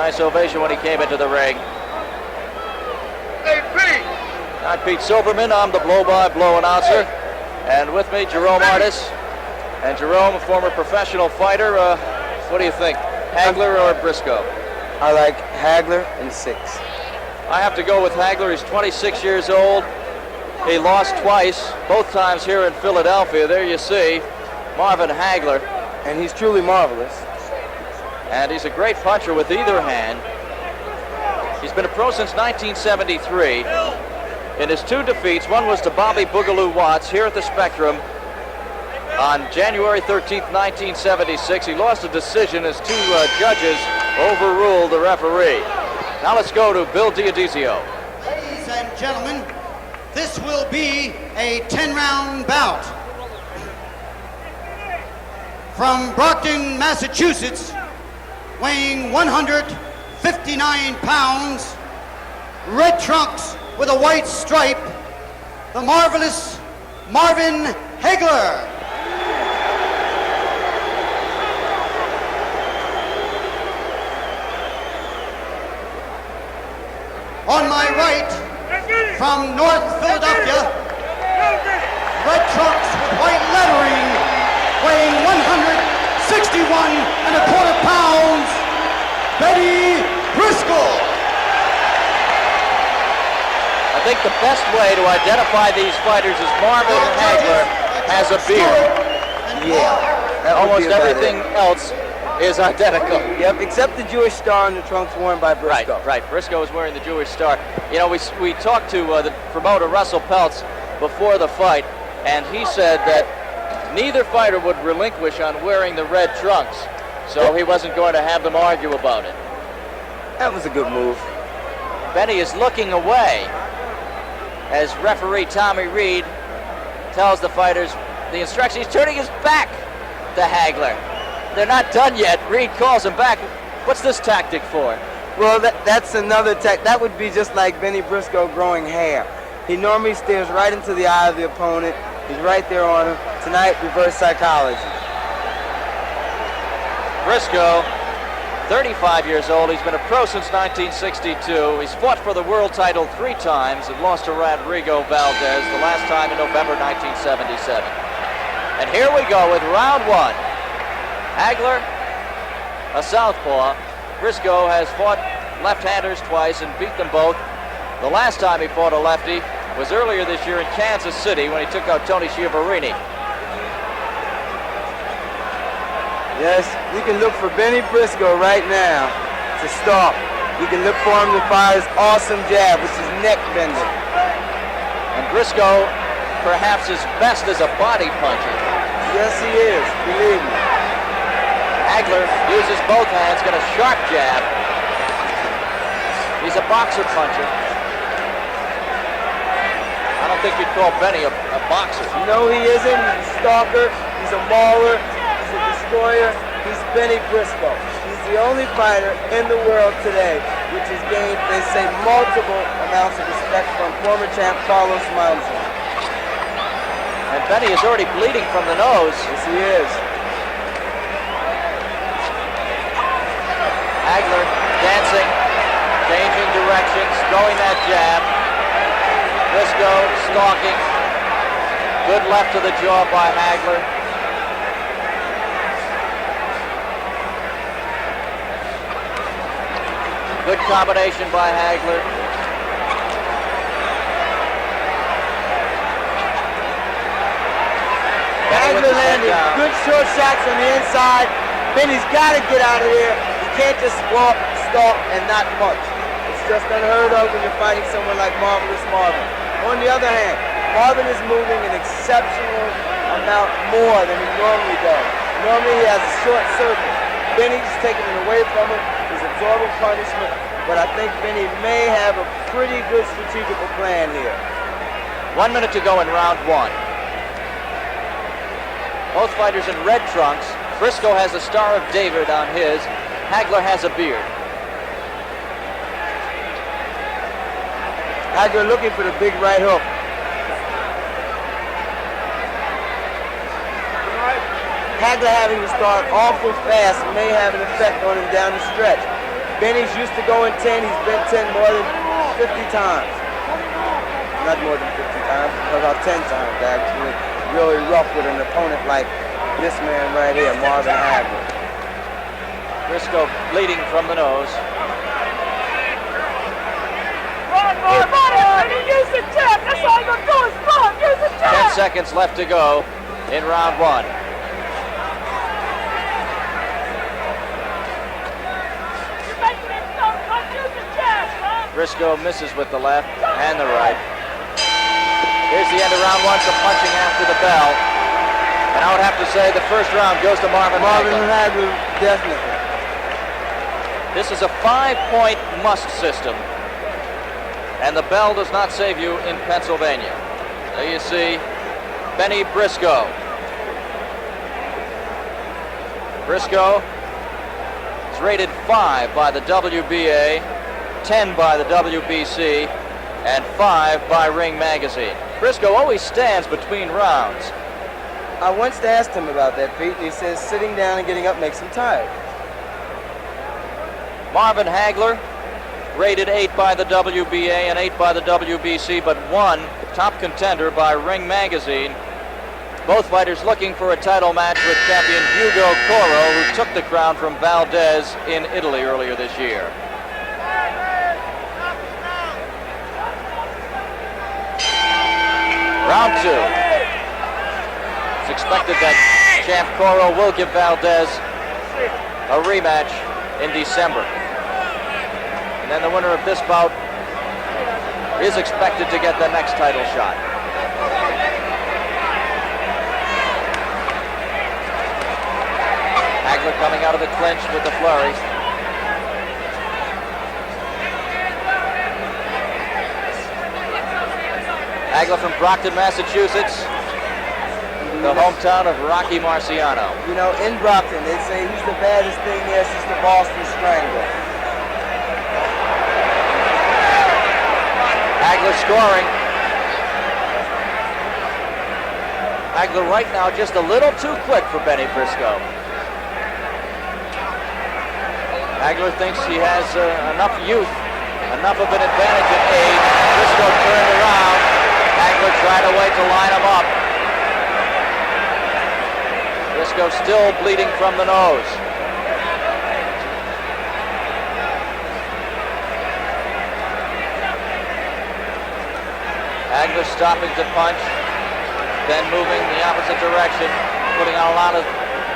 nice ovation when he came into the ring. Hey, Pete! I'm Pete Silverman. I'm the blow-by-blow announcer. And with me, Jerome Artis. And Jerome, a former professional fighter. What do you think, Hagler or Briscoe? I like Hagler in 6. I have to go with Hagler. He's 26 years old. He lost twice, both times here in Philadelphia. There you see Marvin Hagler. And he's truly marvelous. And he's a great puncher with either hand. He's been a pro since 1973. In his 2 defeats, one was to Bobby Boogaloo Watts here at the Spectrum on January 13th, 1976. He lost a decision as 2 judges overruled the referee. Now let's go to Bill Diodizio. Ladies and gentlemen, this will be a 10-round bout. From Brockton, Massachusetts, weighing 159 pounds, red trunks with a white stripe, the marvelous Marvin Hagler. On my right, from North Philadelphia, red trunks with white lettering, weighing 161¼ pounds, Bennie Briscoe. I think the best way to identify these fighters is Marvin Hagler has a beard. Yeah. Almost everything else is identical. Yep, except the Jewish star on the trunks worn by Briscoe. Right. Briscoe is wearing the Jewish star. You know, we talked to the promoter Russell Peltz before the fight, and he said that neither fighter would relinquish on wearing the red trunks, so he wasn't going to have them argue about it. That was a good move. Bennie is looking away as referee Tommy Reed tells the fighters the instructions. He's turning his back to Hagler. They're not done yet. Reed calls him back. What's this tactic for? Well, that's another that would be just like Bennie Briscoe growing hair. He normally stares right into the eye of the opponent. He's right there on him. Tonight, reverse psychology. Briscoe, 35 years old. He's been a pro since 1962. He's fought for the world title 3 times and lost to Rodrigo Valdez, the last time in November 1977. And here we go with round 1. Hagler, a southpaw. Briscoe has fought left-handers twice and beat them both. The last time he fought a lefty was earlier this year in Kansas City when he took out Tony Schiavorini. Yes, you can look for Bennie Briscoe right now to stop. You can look for him to fire his awesome jab, which is neck bender. And Briscoe, perhaps his best as a body puncher. Yes, he is, believe me. Hagler uses both hands, got a sharp jab. He's a boxer puncher. I don't think you'd call Bennie a boxer. No, he isn't. He's a stalker. He's a mauler. He's a destroyer. He's Bennie Briscoe. He's the only fighter in the world today which has gained, they say, multiple amounts of respect from former champ Carlos Monzon. And Bennie is already bleeding from the nose. Yes, he is. Hagler dancing, changing directions, throwing that jab. Briscoe stalking. Good left to the jaw by Hagler. Good combination by Hagler. Hagler landing good short shots on the inside. Bennie's got to get out of here. Can't just walk, stalk, and not punch. It's just unheard of when you're fighting someone like Marvelous Marvin. On the other hand, Marvin is moving an exceptional amount more than he normally does. Normally he has a short circuit. Bennie's taking it away from him. He's absorbing punishment. But I think Bennie may have a pretty good strategical plan here. 1 minute to go in round 1. Both fighters in red trunks. Briscoe has the Star of David on his. Hagler has a beard. Hagler looking for the big right hook. Hagler having to start awful fast may have an effect on him down the stretch. Benny's used to going 10. He's been 10 more than 50 times. Not more than 50 times, about 10 times actually. Really rough with an opponent like this man right here, Marvin Hagler. Briscoe bleeding from the nose. Use the jab. That's all you're gonna do is run. Use the jab. 10 seconds left to go in round one. You're making it tough. Use the jab, son. Briscoe misses with the left and the right. Here's the end of round one, some punching after the bell. And I would have to say the first round goes to Marvin Hagler, definitely. This is a 5-point must system. And the bell does not save you in Pennsylvania. There you see Bennie Briscoe. Briscoe is rated 5 by the WBA, 10 by the WBC, and 5 by Ring Magazine. Briscoe always stands between rounds. I once asked him about that, Pete, and he says sitting down and getting up makes him tired. Marvin Hagler, rated 8 by the WBA and 8 by the WBC, but 1 top contender by Ring Magazine. Both fighters looking for a title match with champion Hugo Coro, who took the crown from Valdez in Italy earlier this year. Round 2. It's expected that champ Coro will give Valdez a rematch in December. And then the winner of this bout is expected to get the next title shot. Hagler coming out of the clinch with the flurry. Hagler from Brockton, Massachusetts, the hometown of Rocky Marciano. You know, in Brockton, they say he's the baddest thing there since the Boston Strangler. Hagler scoring. Hagler right now just a little too quick for Bennie Briscoe. Hagler thinks he has enough youth, enough of an advantage in age. Briscoe turned around. Hagler tried to wait to line him up. Briscoe still bleeding from the nose. Hagler stopping to punch, then moving the opposite direction, putting on a lot of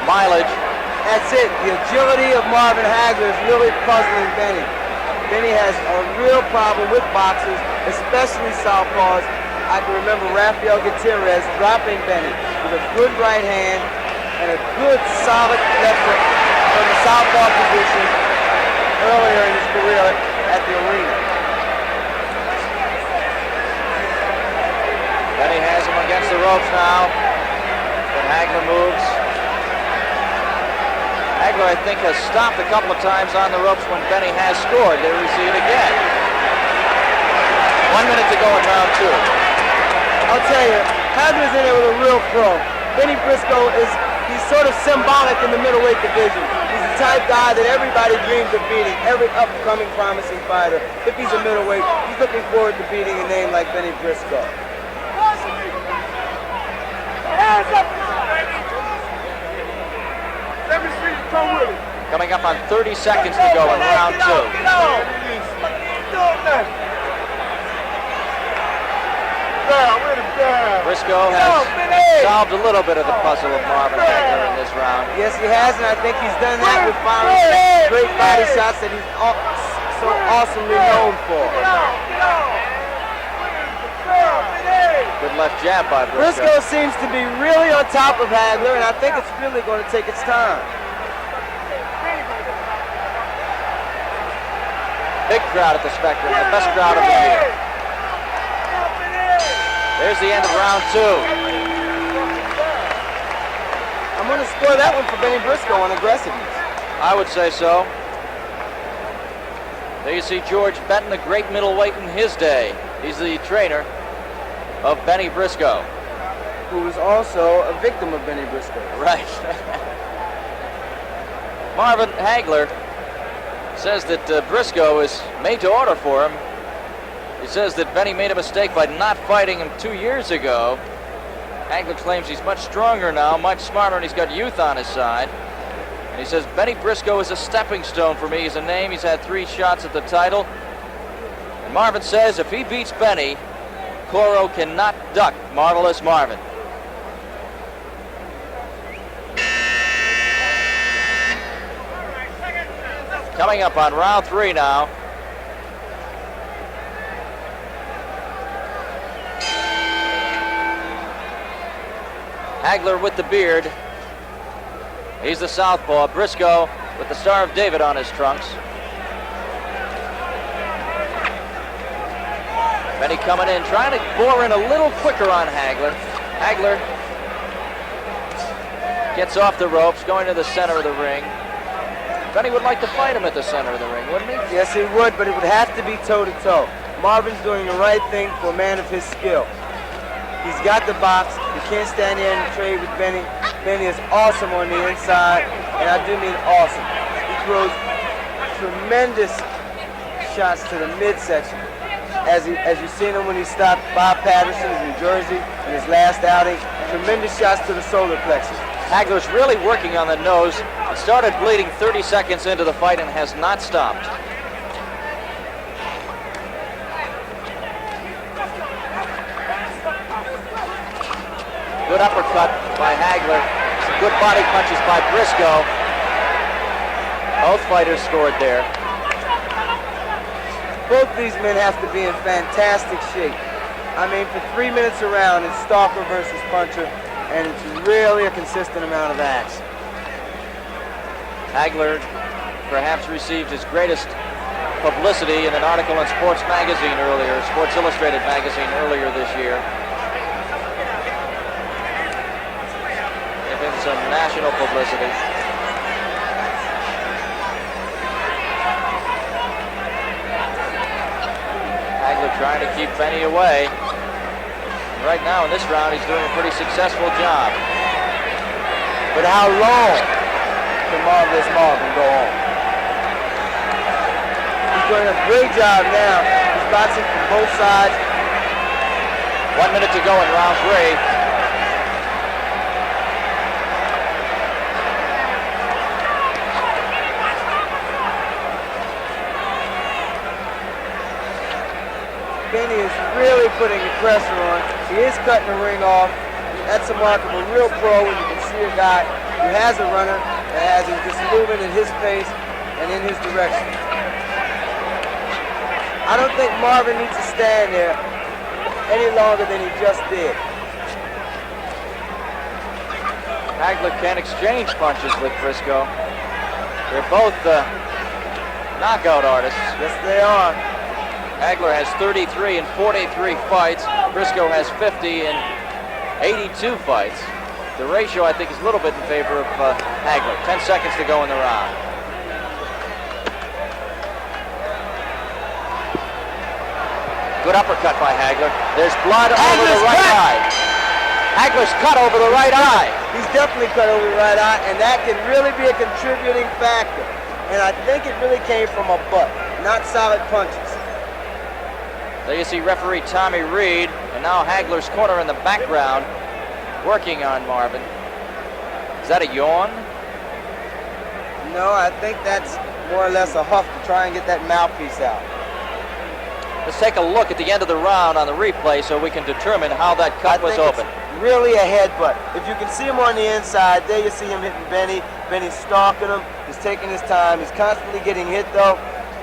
mileage. That's it. The agility of Marvin Hagler is really puzzling Bennie. Bennie has a real problem with boxers, especially southpaws. I can remember Rafael Gutierrez dropping Bennie with a good right hand and a good solid left hook from the southpaw position earlier in his career at the arena. Bennie has him against the ropes now, but Hagler moves. Hagler, I think, has stopped a couple of times on the ropes when Bennie has scored. There we see it again. 1 minute to go in round 2. I'll tell you, Hagler's in there with a real pro. Bennie Briscoe he's sort of symbolic in the middleweight division. He's the type guy that everybody dreams of beating, every upcoming promising fighter. If he's a middleweight, he's looking forward to beating a name like Bennie Briscoe. Hands up. Let me see you come with it. Coming up on 30 seconds to go in round 2. Get on. Do it now. Briscoe has solved a little bit of the puzzle of Marvin Hagler in this round. Yes, he has, and I think he's done that with firing great body shots that he's so awesomely known for. Good left jab by Briscoe. Briscoe seems to be really on top of Hagler, and I think it's really going to take its time. Big crowd at the Spectrum, the best crowd of the year. There's the end of round 2. I'm going to score that one for Bennie Briscoe on aggressiveness. I would say so. There you see George Benton, a great middleweight in his day. He's the trainer of Bennie Briscoe. Who was also a victim of Bennie Briscoe. Right. Marvin Hagler Says that Briscoe is made to order for him. He says that Bennie made a mistake by not fighting him 2 years ago. Hagler claims he's much stronger now, much smarter, and he's got youth on his side. And he says Bennie Briscoe is a stepping stone for me. He's a name. He's had 3 shots at the title. And Marvin says if he beats Bennie, Coro cannot duck Marvelous Marvin. Coming up on round 3 now. Hagler with the beard. He's the southpaw. Briscoe with the Star of David on his trunks. Bennie coming in, trying to bore in a little quicker on Hagler. Hagler gets off the ropes, going to the center of the ring. Bennie would like to fight him at the center of the ring, wouldn't he? Yes, he would, but it would have to be toe-to-toe. Marvin's doing the right thing for a man of his skill. He's got the box. You can't stand there and trade with Bennie. Bennie is awesome on the inside, and I do mean awesome. He throws tremendous shots to the midsection. As you've seen him when he stopped Bob Patterson in New Jersey in his last outing, tremendous shots to the solar plexus. Hagler's really working on the nose. It started bleeding 30 seconds into the fight and has not stopped. Good uppercut by Hagler. Some good body punches by Briscoe. Both fighters scored there. Both these men have to be in fantastic shape. I mean, for 3 minutes around, it's stalker versus puncher, and it's really a consistent amount of action. Hagler perhaps received his greatest publicity in an article in Sports Magazine earlier, Sports Illustrated magazine earlier this year. Giving some national publicity. Hagler trying to keep Bennie away. And right now in this round, he's doing a pretty successful job. But how long can Marvelous Marvin go on? He's doing a great job now. He's boxing from both sides. 1 minute to go in round 3. Bennie is really putting the pressure on. He is cutting the ring off. That's a mark of a real pro when you can see a guy who has a runner and has him just moving in his pace and in his direction. I don't think Marvin needs to stand there any longer than he just did. Hagler can exchange punches with Briscoe. They're both knockout artists. Yes, they are. Hagler has 33 in 43 fights. Briscoe has 50 in 82 fights. The ratio, I think, is a little bit in favor of Hagler. 10 seconds to go in the round. Good uppercut by Hagler. There's blood over the right eye. Hagler's cut over the right eye. He's definitely cut over the right eye, and that can really be a contributing factor. And I think it really came from a butt, not solid punches. There you see referee Tommy Reed, and now Hagler's corner in the background, working on Marvin. Is that a yawn? No, I think that's more or less a huff to try and get that mouthpiece out. Let's take a look at the end of the round on the replay so we can determine how that cut was open. Really a headbutt. If you can see him on the inside, there you see him hitting Bennie. Bennie's stalking him. He's taking his time. He's constantly getting hit though.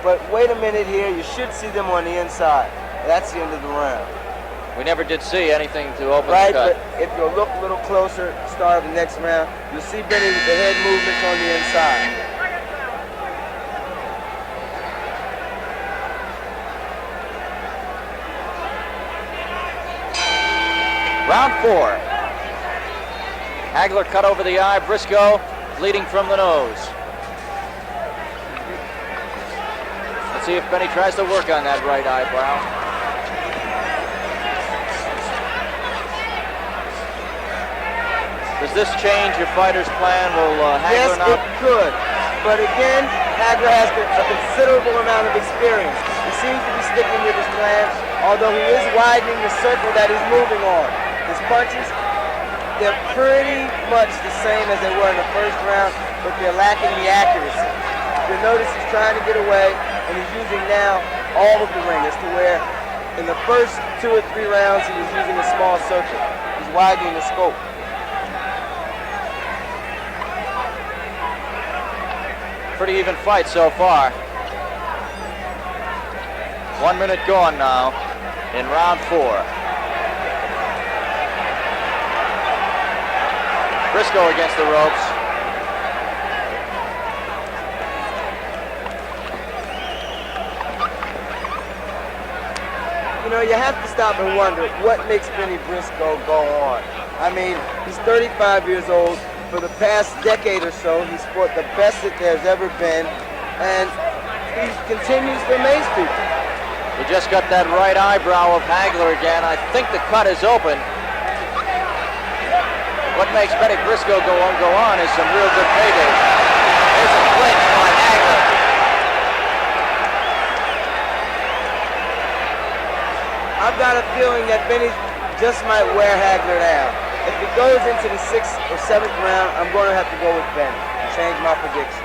But wait a minute here. You should see them on the inside. That's the end of the round. We never did see anything to open right, the cut. But if you look a little closer, start of the next round, you'll see Bennie with the head movements on the inside. Round 4. Hagler cut over the eye. Briscoe bleeding from the nose. Let's see if Bennie tries to work on that right eyebrow. Does this change your fighter's plan? Will Hagler yes, not? It could. But again, Hagler has a considerable amount of experience. He seems to be sticking with his plan, although he is widening the circle that he's moving on. His punches, they're pretty much the same as they were in the first round, but they're lacking the accuracy. You'll notice he's trying to get away, and he's using now all of the ring, as to where in the first 2 or 3 rounds he was using a small circle. He's widening the scope. Pretty even fight so far. 1 minute gone now in round 4. Briscoe against the ropes. You know, you have to stop and wonder what makes Bennie Briscoe go on. I mean, he's 35 years old. For the past decade or so, he's fought the best that there's ever been, and he continues to amaze people. He just got that right eyebrow of Hagler again. I think the cut is open. What makes Bennie Briscoe go on is some real good paydays. There's a clinch by Hagler. I've got a feeling that Bennie just might wear Hagler down. If it goes into the 6th or 7th round, I'm going to have to go with Bennie and change my prediction.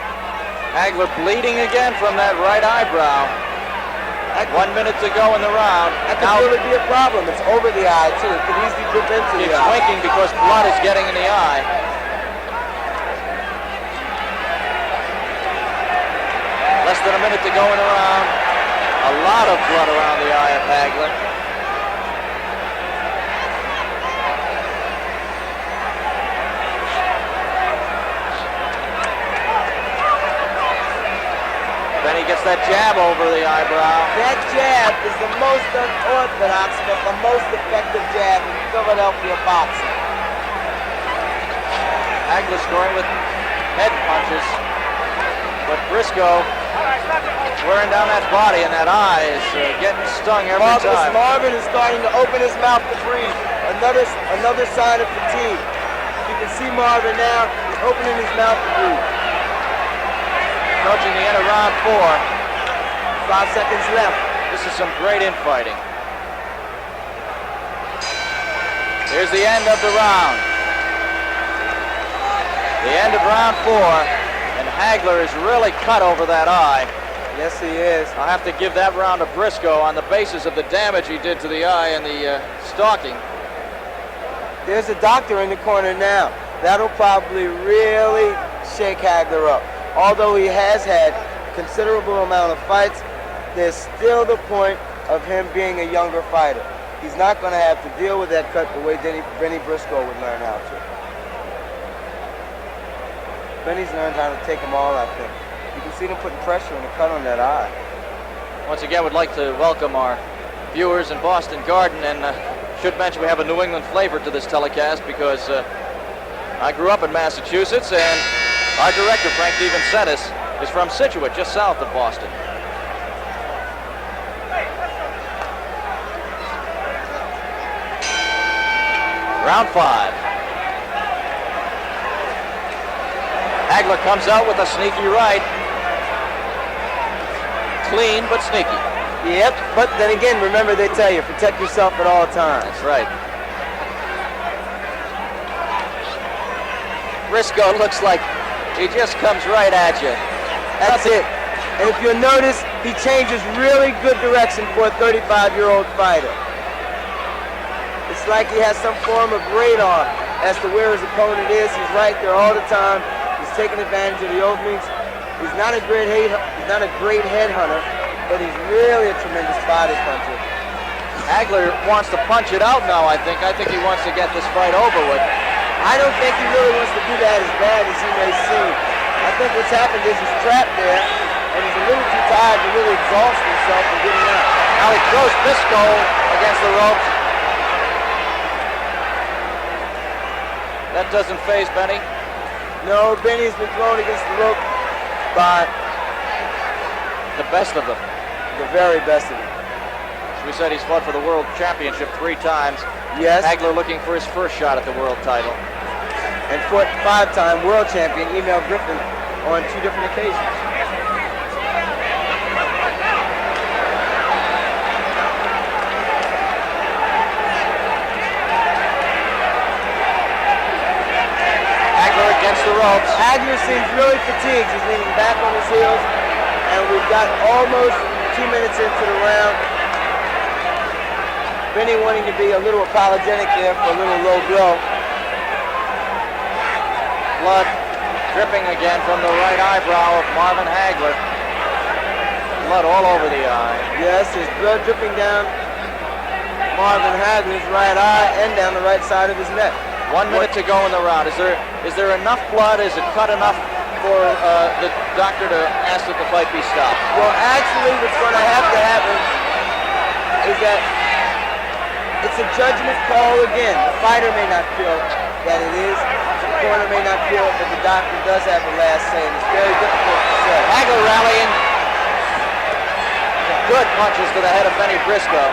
Hagler bleeding again from that right eyebrow. 1 minute to go in the round. That could really be a problem. It's over the eye, too. It could easily dip into the eye. He's winking because blood is getting in the eye. Less than a minute to go in the round. A lot of blood around the eye of Hagler. Bennie gets that jab over the eyebrow. That jab is the most unorthodox but the most effective jab in Philadelphia boxing. Hagler scoring with head punches, but Briscoe wearing down that body, and that eye is getting stung every time. Marvin is starting to open his mouth to breathe. Another sign of fatigue. You can see Marvin now. He's opening his mouth to breathe. Approaching the end of round 4. 5 seconds left. This is some great infighting. Here's the end of the round. The end of round 4, and Hagler is really cut over that eye. Yes, he is. I'll have to give that round to Briscoe on the basis of the damage he did to the eye and the stalking. There's a doctor in the corner now. That'll probably really shake Hagler up. Although he has had a considerable amount of fights, there's still the point of him being a younger fighter. He's not going to have to deal with that cut the way Bennie Briscoe would learn how to. Bennie's learned how to take them all, I think. You can see them putting pressure on the cut on that eye. Once again, we'd like to welcome our viewers in Boston Garden, and should mention we have a New England flavor to this telecast because I grew up in Massachusetts, and our director, Frank DeVincentis, is from Situate, just south of Boston. Round 5. Hagler comes out with a sneaky right. Clean, but sneaky. Yep, but then again, remember they tell you, protect yourself at all times. That's right. Briscoe looks like he just comes right at you. That's it. And if you'll notice, he changes really good direction for a 35-year-old fighter. It's like he has some form of radar as to where his opponent is. He's right there all the time. He's taking advantage of the openings. He's not a great headhunter, but he's really a tremendous body puncher. Hagler wants to punch it out now, I think. I think he wants to get this fight over with. I don't think he really wants to do that as bad as he may seem. I think what's happened is he's trapped there, and he's a little too tired to really exhaust himself and getting out. Now he throws Briscoe against the ropes. That doesn't faze Bennie. No, Bennie's been thrown against the rope by the best of them. The very best of them. As we said, he's fought for the World Championship 3 times. Yes. Hagler looking for his first shot at the world title. And fought 5-time world champion Emil Griffin on 2 different occasions. Hagler seems really fatigued. He's leaning back on his heels, and we've got almost 2 minutes into the round. Bennie wanting to be a little apologetic there for a little low blow. Blood dripping again from the right eyebrow of Marvin Hagler. Blood all over the eye. Yes, there's blood dripping down Marvin Hagler's right eye and down the right side of his neck. 1 minute to go in the round. Is there enough blood? Is it cut enough for the doctor to ask that the fight be stopped? Well, actually, what's going to have to happen is that it's a judgment call again. The fighter may not feel that it is. The corner may not feel it, but the doctor does have the last say, and it's very difficult to say. Hagler rallying. Good punches to the head of Bennie Briscoe.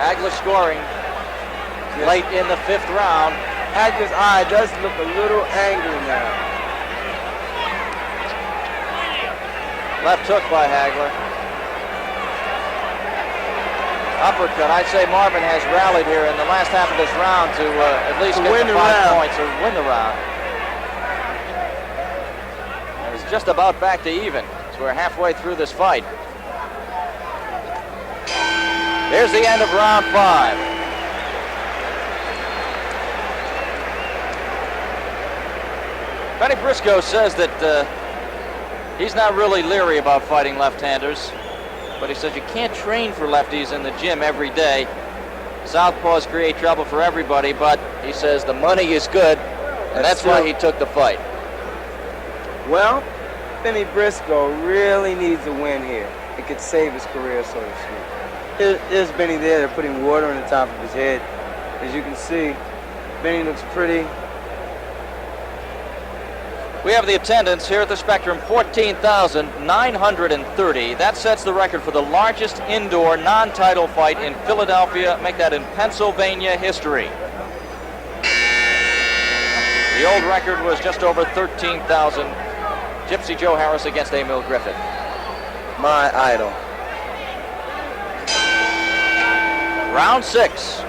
Hagler scoring late in the 5th round. Hagler's eye does look a little angry now. Left hook by Hagler. Uppercut. I'd say Marvin has rallied here in the last half of this round to at least get the 5 points or win the round. And it's just about back to even. So we're halfway through this fight. Here's the end of round 5. Bennie Briscoe says that he's not really leery about fighting left-handers. But he says you can't train for lefties in the gym every day. Southpaws create trouble for everybody, but he says the money is good, and that's why he took the fight. Well, Bennie Briscoe really needs a win here. It could save his career, so to speak. There's Bennie there. They're putting water on the top of his head. As you can see, Bennie looks pretty. We have the attendance here at the Spectrum, 14,930. That sets the record for the largest indoor non-title fight in Philadelphia. Make that in Pennsylvania history. The old record was just over 13,000. Gypsy Joe Harris against Emil Griffith. My idol. Round 6.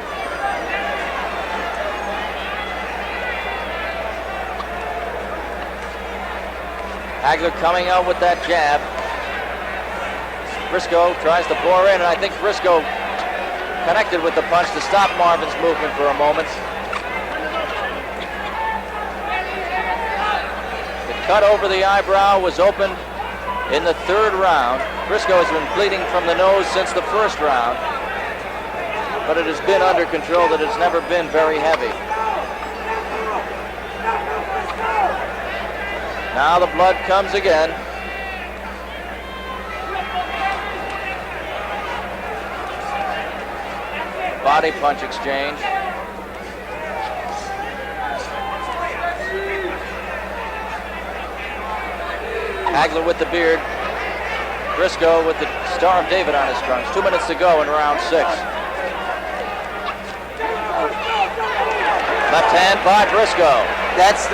Hagler coming out with that jab. Briscoe tries to bore in, and I think Briscoe connected with the punch to stop Marvin's movement for a moment. The cut over the eyebrow was opened in the 3rd round. Briscoe has been bleeding from the nose since the 1st round, but it has been under control. That it's never been very heavy. Now the blood comes again. Body punch exchange. Hagler with the beard. Briscoe with the Star of David on his trunks. 2 minutes to go in round 6. Left hand by Briscoe. That's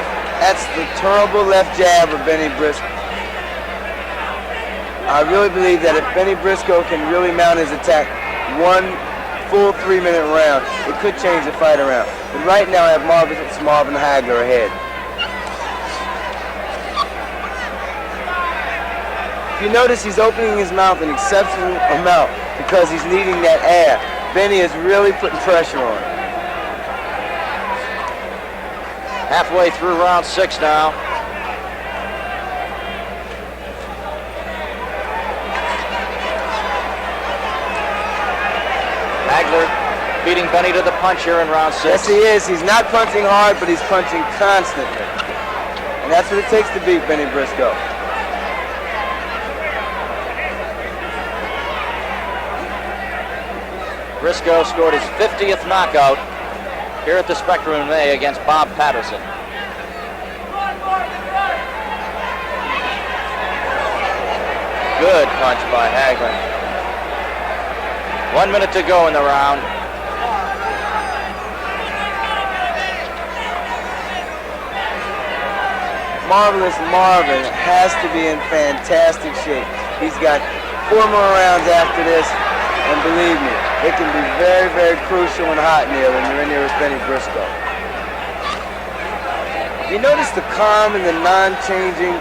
the terrible left jab of Bennie Briscoe. I really believe that if Bennie Briscoe can really mount his attack one full 3-minute round, it could change the fight around. But right now I have Marvin Hagler ahead. If you notice, he's opening his mouth an exceptional amount because he's needing that air. Bennie is really putting pressure on him. Halfway through round 6 now. Hagler beating Bennie to the punch here in round 6. Yes, he is. He's not punching hard, but he's punching constantly. And that's what it takes to beat Bennie Briscoe. Briscoe scored his 50th knockout here at the Spectrum in May against Bob Patterson. Good punch by Hagler. 1 minute to go in the round. Marvelous Marvin has to be in fantastic shape. He's got 4 more rounds after this, and believe me, it can be very, very crucial and hot, Neil, when you're in there with Bennie Briscoe. You notice the calm and the non-changing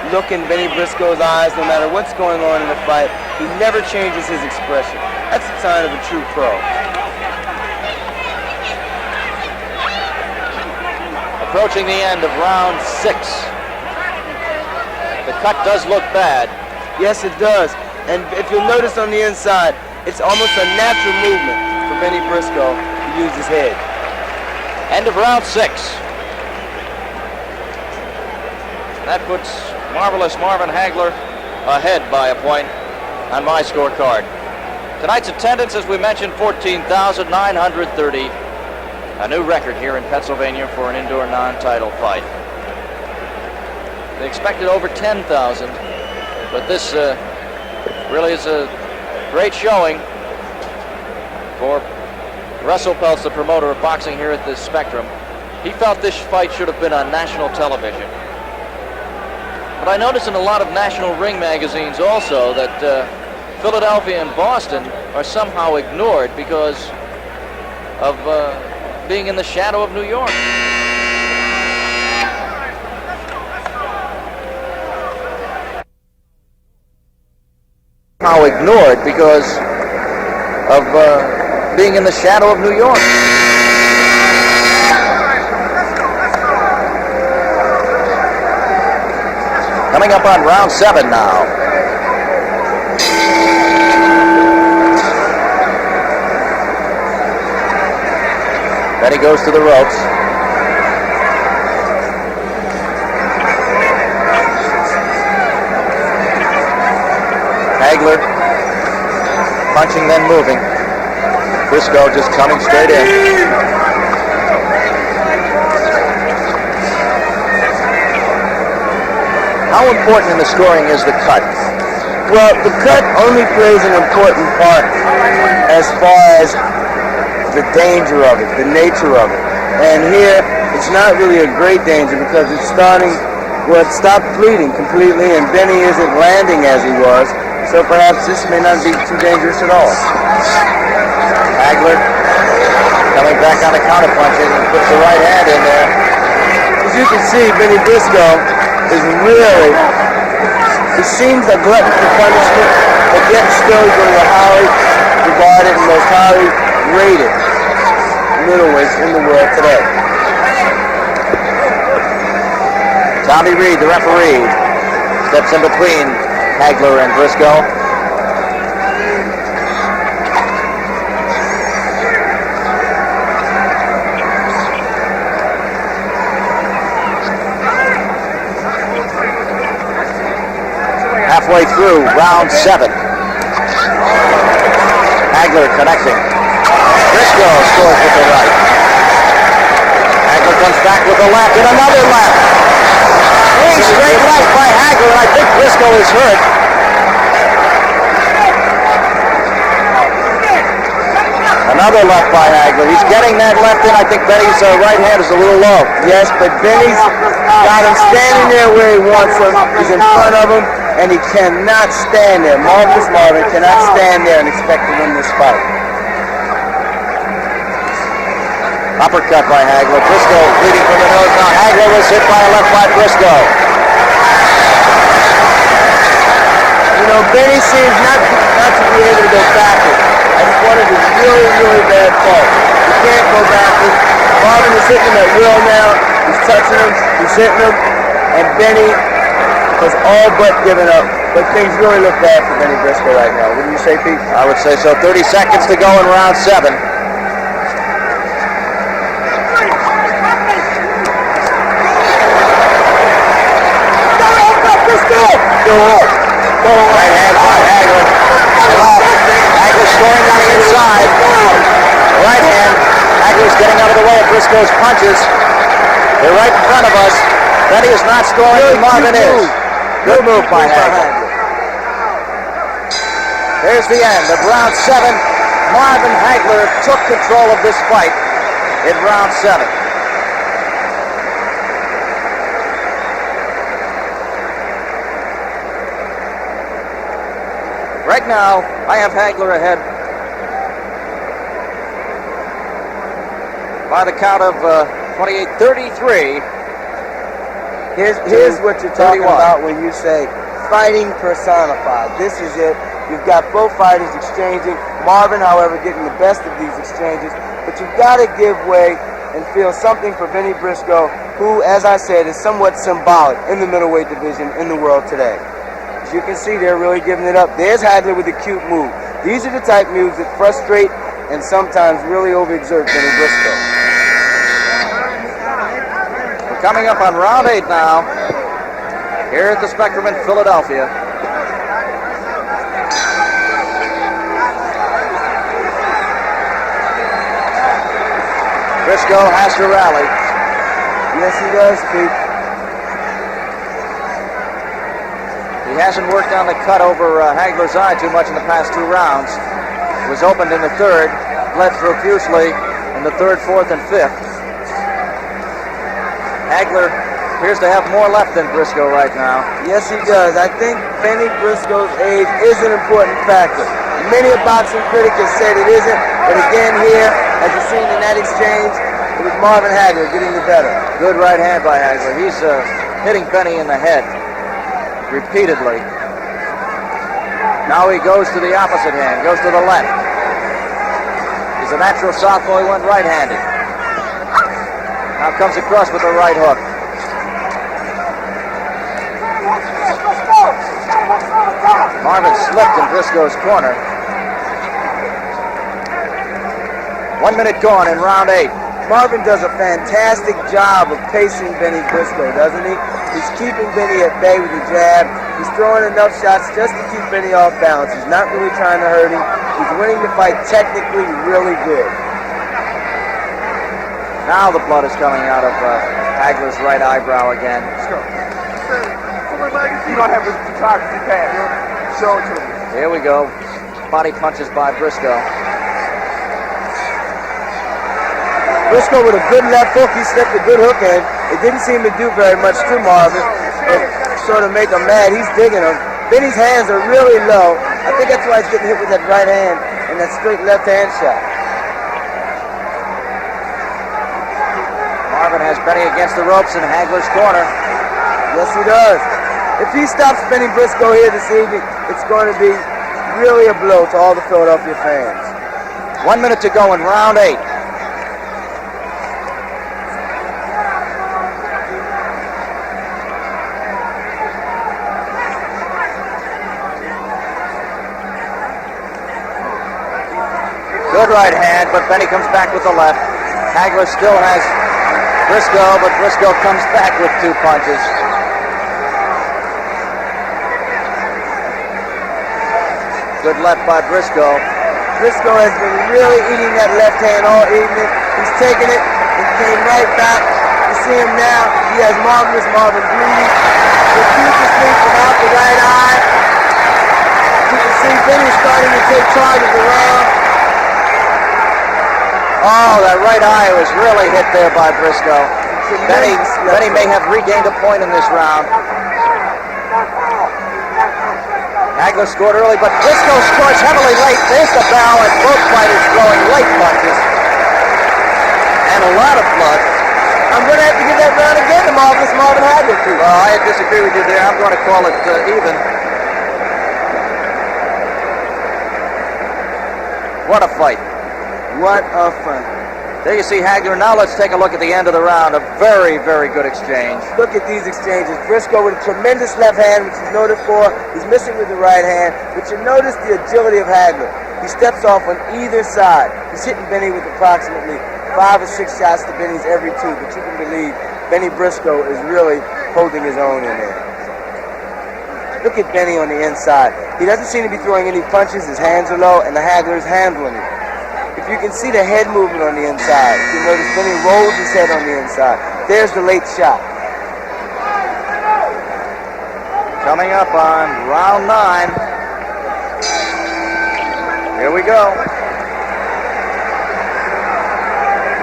look in Bennie Briscoe's eyes no matter what's going on in the fight. He never changes his expression. That's a sign of a true pro. Approaching the end of round 6. The cut does look bad. Yes, it does. And if you'll notice on the inside, it's almost a natural movement for Bennie Briscoe to use his head. End of round 6. That puts marvelous Marvin Hagler ahead by a point on my scorecard. Tonight's attendance, as we mentioned, 14,930. A new record here in Pennsylvania for an indoor non-title fight. They expected over 10,000, but this really is a great showing for Russell Peltz, the promoter of boxing here at the Spectrum. He felt this fight should have been on national television. But I noticed in a lot of national ring magazines also that Philadelphia and Boston are somehow ignored because of being in the shadow of New York. Somehow ignored because of being in the shadow of New York. Coming up on round 7 now. Then he goes to the ropes. Hagler punching, then moving. Briscoe just coming straight in. How important in the scoring is the cut? Well, the cut only plays an important part as far as the danger of it, the nature of it. And here, it's not really a great danger because it's starting, well, it stopped bleeding completely and Bennie isn't landing as he was. So perhaps this may not be too dangerous at all. Hagler coming back on the counter punching and puts the right hand in there. As you can see, Bennie Briscoe is really, he seems a glutton for punishment, but yet still he's one of the highly regarded and most highly rated middleweights in the world today. Tommy Reed, the referee, steps in between Hagler and Briscoe. Halfway through round 7. Hagler connecting. Briscoe scores with the right. Hagler comes back with the left and another left. 3 straight left by Hagler, and I think Briscoe is hurt. Another left by Hagler. He's getting that left in. I think Bennie's right hand is a little low. Yes, but Bennie's got him standing there where he wants him. He's in front of him, and he cannot stand there. Marvin cannot stand there and expect to win this fight. Uppercut by Hagler. Briscoe bleeding from the nose now. Hagler was hit by a left by Briscoe. You know, Bennie seems not to be able to go backwards. That's one of his really, really bad faults. He can't go backwards. Marvin is hitting him at will now. He's touching him. He's hitting him. And Bennie has all but given up. But things really look bad for Bennie Briscoe right now. Wouldn't you say, Pete? I would say so. 30 seconds to go in round 7. Right hand by Hagler. Hagler scoring on the inside. Right hand. Hagler's getting out of the way of Briscoe's punches. They're right in front of us. Bennie is not scoring, and Marvin is. Good move by Hagler. Here's the end of round 7. Marvin Hagler took control of this fight in round 7. Right now, I have Hagler ahead by the count of 28-33 Here's what you're talking about when you say fighting personified. This is it. You've got both fighters exchanging. Marvin, however, getting the best of these exchanges. But you've got to give way and feel something for Bennie Briscoe, who, as I said, is somewhat symbolic in the middleweight division in the world today. As you can see, they're really giving it up. There's Hagler with a cute move. These are the type moves that frustrate and sometimes really overexert Bennie Briscoe. We're coming up on round 8 now, here at the Spectrum in Philadelphia. Briscoe has to rally. Yes, he does, Pete. He hasn't worked on the cut over Hagler's eye too much in the past 2 rounds. It was opened in the 3rd, bled profusely in the 3rd, 4th, and 5th. Hagler appears to have more left than Briscoe right now. Yes, he does. I think Bennie Briscoe's age is an important factor. Many a boxing critic has said it isn't, but again here, as you've seen in that exchange, it was Marvin Hagler getting the better. Good right hand by Hagler. He's hitting Bennie in the head repeatedly. Now he goes to the opposite hand, goes to the left. He's a natural southpaw, he went right-handed. Now comes across with the right hook. Marvin slipped in Briscoe's corner. 1 minute gone in round 8. Marvin does a fantastic job of pacing Bennie Briscoe, doesn't he? He's keeping Bennie at bay with the jab. He's throwing enough shots just to keep Bennie off balance. He's not really trying to hurt him. He's winning the fight technically really good. Now the blood is coming out of Hagler's right eyebrow again. You don't have a photography pass. Show it to me. Here we go. Body punches by Briscoe. Briscoe with a good left hook. He slipped a good hook in. It didn't seem to do very much to Marvin. It sort of make him mad. He's digging him. Bennie's hands are really low. I think that's why he's getting hit with that right hand and that straight left hand shot. Marvin has Bennie against the ropes in Hagler's corner. Yes, he does. If he stops Bennie Briscoe here this evening, it's going to be really a blow to all the Philadelphia fans. 1 minute to go in round 8. Good right hand, but Bennie comes back with the left. Hagler still has Briscoe, but Briscoe comes back with 2 punches. Good left by Briscoe. Briscoe has been really eating that left hand all evening. He's taken it and came right back. You see him now. He has Marvin bleeding. Profusely from out the right eye. You can see Bennie starting to take charge of the round. Oh, that right eye was really hit there by Briscoe. Bennie may have regained a point in this round. Hagler scored early, but Briscoe scores heavily late. There's the bell, and both fighters throwing late punches. And a lot of blood. I'm going to have to give that round again to Marvin Hagler, too. Well, I disagree with you there. I'm going to call it even. What a fight. What a fight. There you see Hagler. Now let's take a look at the end of the round. A very, very good exchange. Look at these exchanges. Briscoe with a tremendous left hand, which he's noted for. He's missing with the right hand. But you notice the agility of Hagler. He steps off on either side. He's hitting Bennie with approximately 5 or 6 shots to Bennie's every 2. But you can believe Bennie Briscoe is really holding his own in there. Look at Bennie on the inside. He doesn't seem to be throwing any punches. His hands are low, and the Hagler is handling it. If you can see the head movement on the inside, you notice Bennie rolls his head on the inside. There's the late shot. Coming up on round 9. Here we go.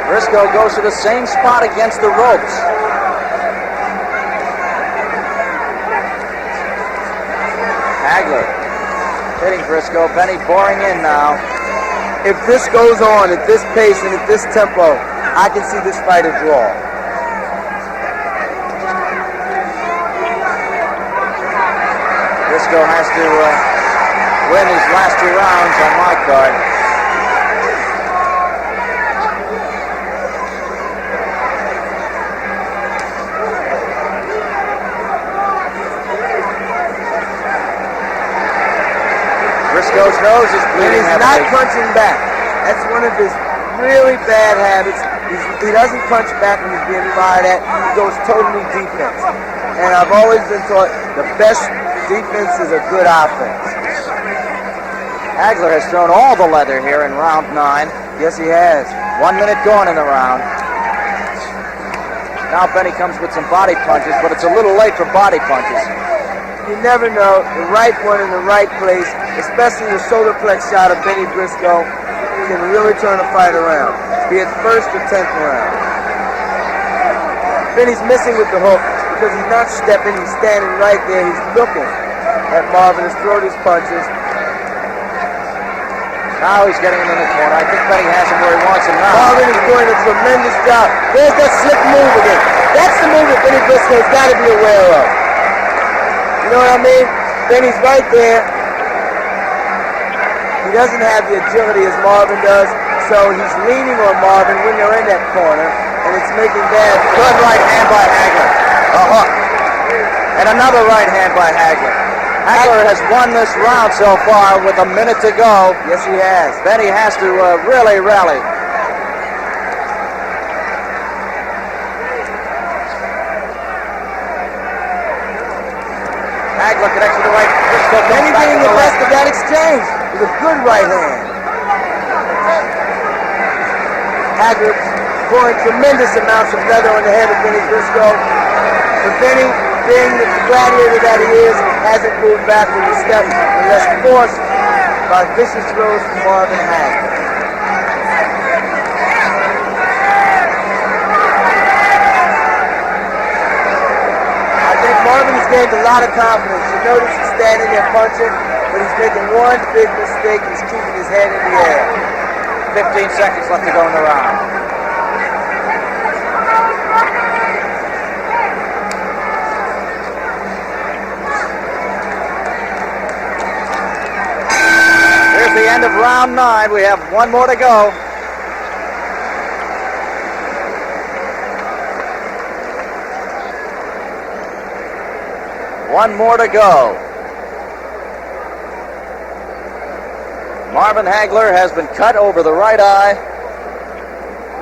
Briscoe goes to the same spot against the ropes. Hagler hitting Briscoe. Bennie boring in now. If this goes on at this pace and at this tempo, I can see this fight a draw. Briscoe has to win these last 2 rounds on my card. Briscoe's nose is bleeding. He's not punching back. That's one of his really bad habits. He doesn't punch back when he's being fired at. He goes totally defense. And I've always been taught the best defense is a good offense. Hagler has thrown all the leather here in round 9. Yes, he has. 1 minute gone in the round. Now Bennie comes with some body punches, but it's a little late for body punches. You never know. The right one in the right place, especially the solar plex shot of Bennie Briscoe, can really turn a fight around, be it 1st or 10th round. Bennie's missing with the hook because he's not stepping, he's standing right there, he's looking at Marvin to throw his punches. Now he's getting him in the corner. I think Bennie has him where he wants him now. Marvin is doing a tremendous job. There's that slick move again. That's the move that Bennie Briscoe's got to be aware of. You know what I mean? Bennie's right there. He doesn't have the agility as Marvin does, so he's leaning on Marvin when they're in that corner, and it's making bad. Good right hand by Hagler. A hook. And another right hand by Hagler. Hagler has won this round so far with a minute to go. Yes, he has. Bennie has to really rally. Hagler connects with the right. Bennie getting the best of that exchange with a good right hand. Hagler pouring tremendous amounts of leather on the head of Bennie Briscoe. But Bennie, being the gladiator that he is, hasn't moved back with a step unless forced by vicious throws from Marvin Hagler. I think Marvin has gained a lot of confidence. You notice he's standing there punching, but he's making one big mistake. He's keeping his head in the air. 15 seconds left to go in the round. Here's the end of round 9. We have 1 more to go. One more to go. Marvin Hagler has been cut over the right eye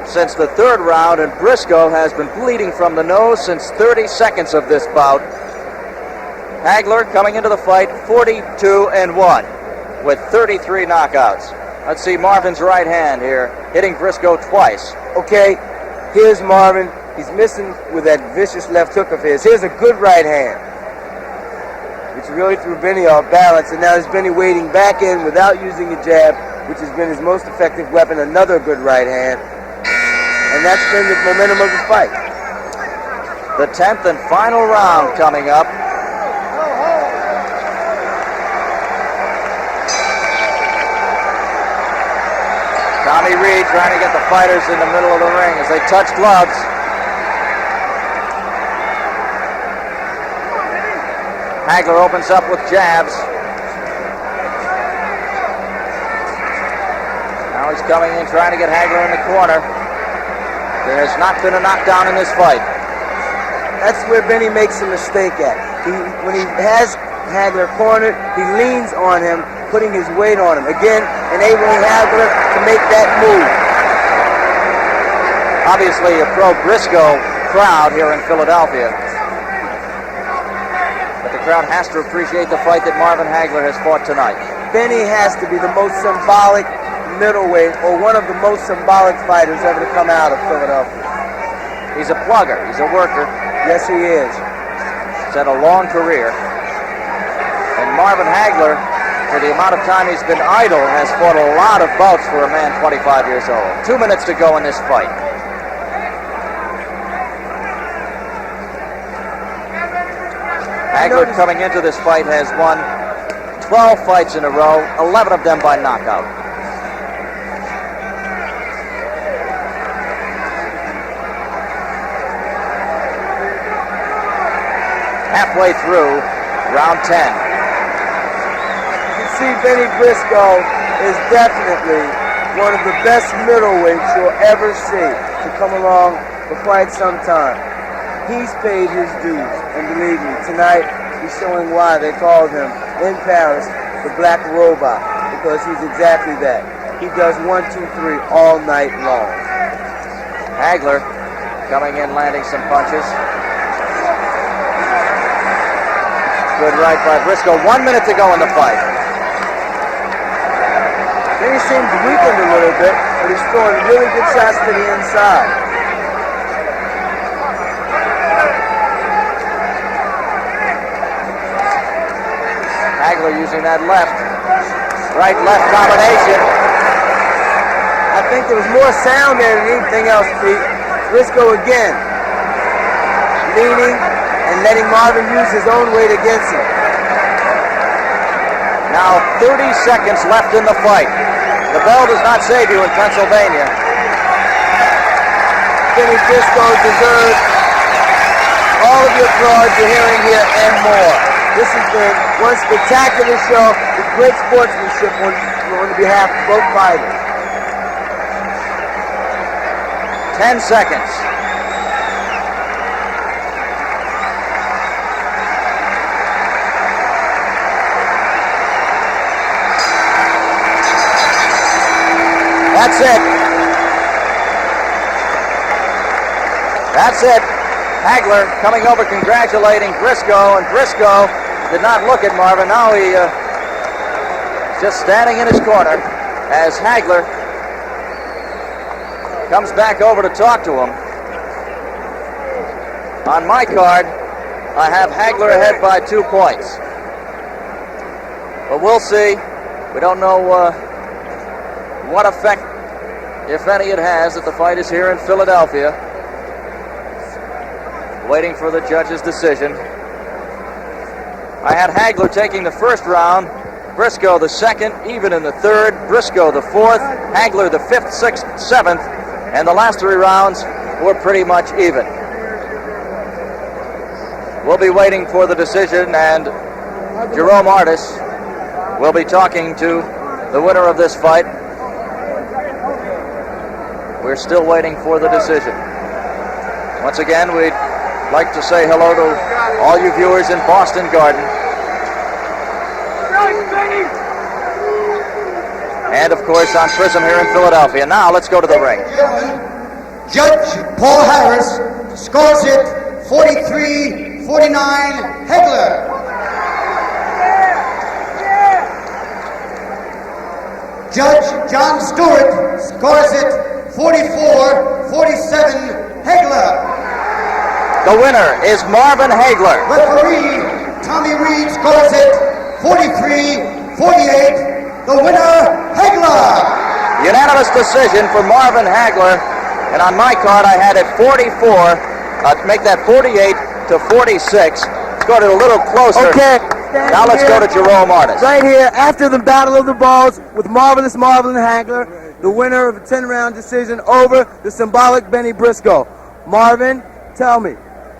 since the 3rd round, and Briscoe has been bleeding from the nose since 30 seconds of this bout. Hagler coming into the fight 42-1 with 33 knockouts. Let's see Marvin's right hand here, hitting Briscoe twice. Okay, here's Marvin. He's missing with that vicious left hook of his. Here's a good right hand, which really threw Bennie off balance, and now there's Bennie wading back in without using a jab, which has been his most effective weapon, another good right hand. And that's been the momentum of the fight. The 10th and final round coming up. Tommy Reed trying to get the fighters in the middle of the ring as they touch gloves. Hagler opens up with jabs. Now he's coming in trying to get Hagler in the corner. There has not been a knockdown in this fight. That's where Bennie makes a mistake at. When he has Hagler cornered, he leans on him, putting his weight on him. Again, enabling Hagler to make that move. Obviously a pro-Briscoe crowd here in Philadelphia. But the crowd has to appreciate the fight that Marvin Hagler has fought tonight. Bennie has to be the most symbolic middleweight, or one of the most symbolic fighters ever to come out of Philadelphia. He's a plugger. He's a worker. Yes, he is. He's had a long career. And Marvin Hagler, for the amount of time he's been idle, has fought a lot of bouts for a man 25 years old. 2 minutes to go in this fight. Hagler, coming into this fight, has won 12 fights in a row, 11 of them by knockout. Halfway through round 10. see, Bennie Briscoe is definitely one of the best middleweights you'll ever see to come along for quite some time. He's paid his dues, and believe me, tonight he's showing why they called him in Paris the Black Robot, because he's exactly that. He does 1, 2, 3 all night long. Hagler coming in, landing some punches. Good right by Briscoe. 1 minute to go in the fight. Bennie seems weakened a little bit, but he's throwing really good shots to the inside. Hagler using that right-left combination. I think there was more sound there than anything else, Pete. Briscoe again, leaning and letting Marvin use his own weight against him. Now 30 seconds left in the fight. The bell does not save you in Pennsylvania. Bennie Briscoe deserves all of the applause you're hearing here and more. This has been one spectacular show with great sportsmanship on behalf of both fighters. 10 seconds. That's it. That's it. Hagler coming over congratulating Briscoe, and Briscoe did not look at Marvin. Now he just standing in his corner as Hagler comes back over to talk to him. On my card, I have Hagler ahead by 2 points. But we'll see. We don't know what effect, if any, it has that the fight is here in Philadelphia. Waiting for the judge's decision. I had Hagler taking the first round, Briscoe the second, even in the third, Briscoe the fourth, Hagler the fifth, sixth, seventh, and the last 3 rounds were pretty much even. We'll be waiting for the decision, and Jerome Artis will be talking to the winner of this fight. We're still waiting for the decision. Once again, we'd like to say hello to all you viewers in Boston Garden. And of course on Prism here in Philadelphia. Now let's go to the ring. Judge Paul Harris scores it 43-49 Hagler. Judge John Stewart scores it 44-47 Hagler. The winner is Marvin Hagler. Referee Tommy Reed scores it 43-48. The winner, Hagler. Unanimous decision for Marvin Hagler. And on my card, I had it 44. Make that 48-46. Scored it a little closer. Okay. Now let's go to Jerome Artis. Right here, after the Battle of the Balls with Marvelous Marvin Hagler, the winner of a 10-round decision over the symbolic Bennie Briscoe. Marvin, tell me,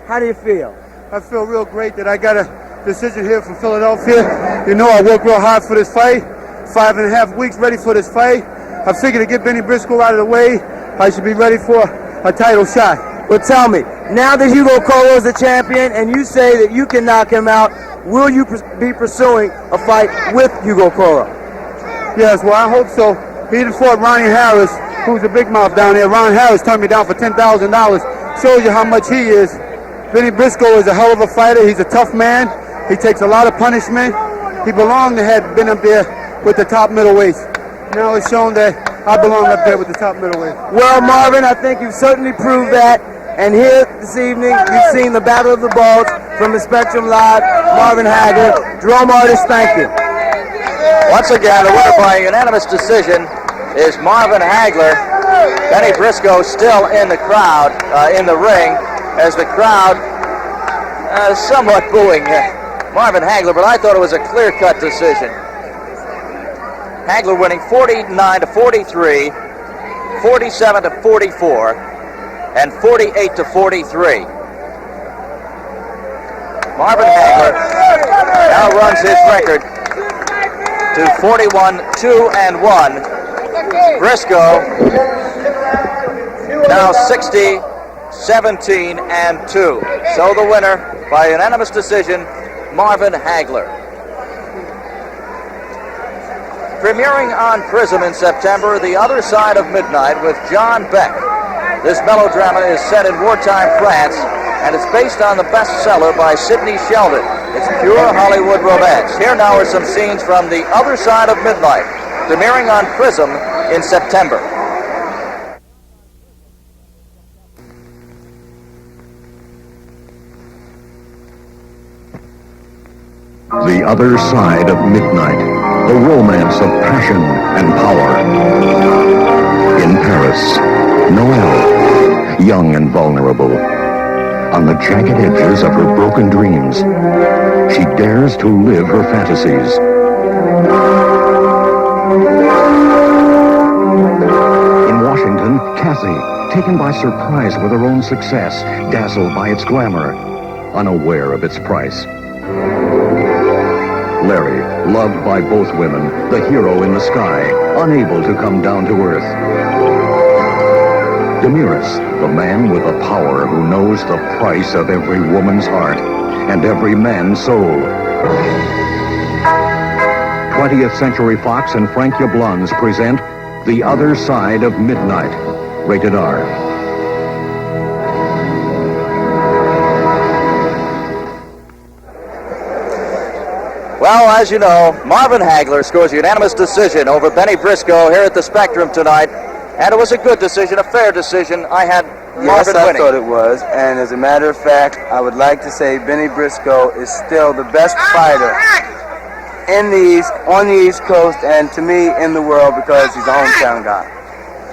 how do you feel? I feel real great that I got a decision here from Philadelphia. You know I worked real hard for this fight. 5.5 weeks ready for this fight. I figured to get Bennie Briscoe out of the way, I should be ready for a title shot. Well, tell me, now that Hugo Coro is the champion and you say that you can knock him out, will you be pursuing a fight with Hugo Coro? Yes, well, I hope so. He just fought Ronnie Harris, who's a big mouth down there. Ron Harris turned me down for $10,000. Shows you how much he is. Bennie Briscoe is a hell of a fighter. He's a tough man. He takes a lot of punishment. He belonged to have been up there with the top middleweights. Now it's shown that I belong up there with the top middleweight. Well, Marvin, I think you've certainly proved that. And here this evening, you've seen the Battle of the Balls from the Spectrum Live. Marvin Hagler, Jerome Artis, thank you. Once again, the winner by unanimous decision is Marvin Hagler. Bennie Briscoe still in the crowd, in the ring, as the crowd somewhat booing Marvin Hagler, but I thought it was a clear-cut decision. Hagler winning 49-43, 47-44, and 48-43. Marvin Hagler now runs his record to 41-2-1. Briscoe now 60-17-2. So the winner by unanimous decision, Marvin Hagler. Premiering on Prism in September, The Other Side of Midnight with John Beck. This melodrama is set in wartime France, and it's based on the bestseller by Sidney Sheldon. It's pure Hollywood romance. Here now are some scenes from The Other Side of Midnight, premiering on Prism in September. The Other Side of Midnight, the romance of passion and power. In Paris, Noelle, young and vulnerable, on the jagged edges of her broken dreams, she dares to live her fantasies. In Washington, Kathy, taken by surprise with her own success, dazzled by its glamour, unaware of its price. Larry, loved by both women, the hero in the sky, unable to come down to earth. Demiris, the man with the power who knows the price of every woman's heart and every man's soul. 20th Century Fox and Frank Yablans present The Other Side of Midnight, rated R. Well, as you know, Marvin Hagler scores a unanimous decision over Bennie Briscoe here at the Spectrum tonight. And it was a good decision, a fair decision. I had Marvin winning. Yes, I thought it was. And as a matter of fact, I would like to say Bennie Briscoe is still the best fighter on the East Coast, and to me, in the world, because he's a hometown guy.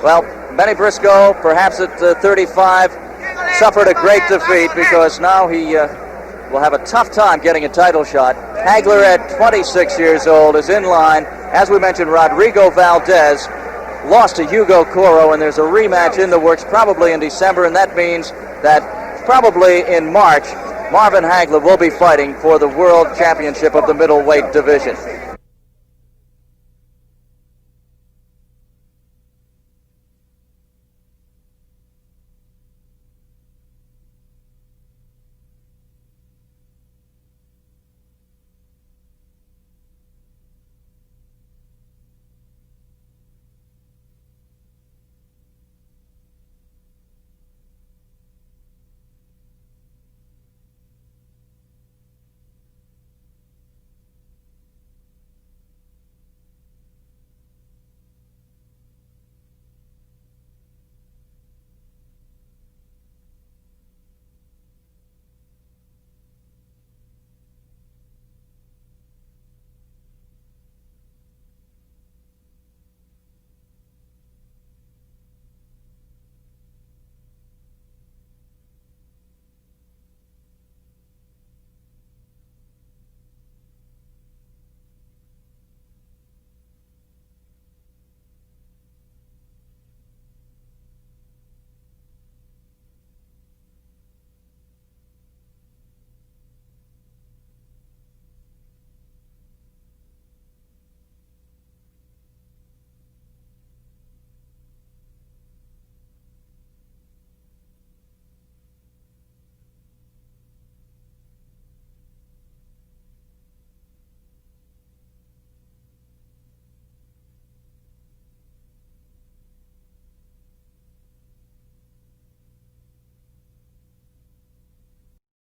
Well, Bennie Briscoe, perhaps at 35, suffered a great defeat because now he will have a tough time getting a title shot. Hagler at 26 years old is in line. As we mentioned, Rodrigo Valdez lost to Hugo Coro, and there's a rematch in the works probably in December, and that means that probably in March, Marvin Hagler will be fighting for the World Championship of the middleweight division.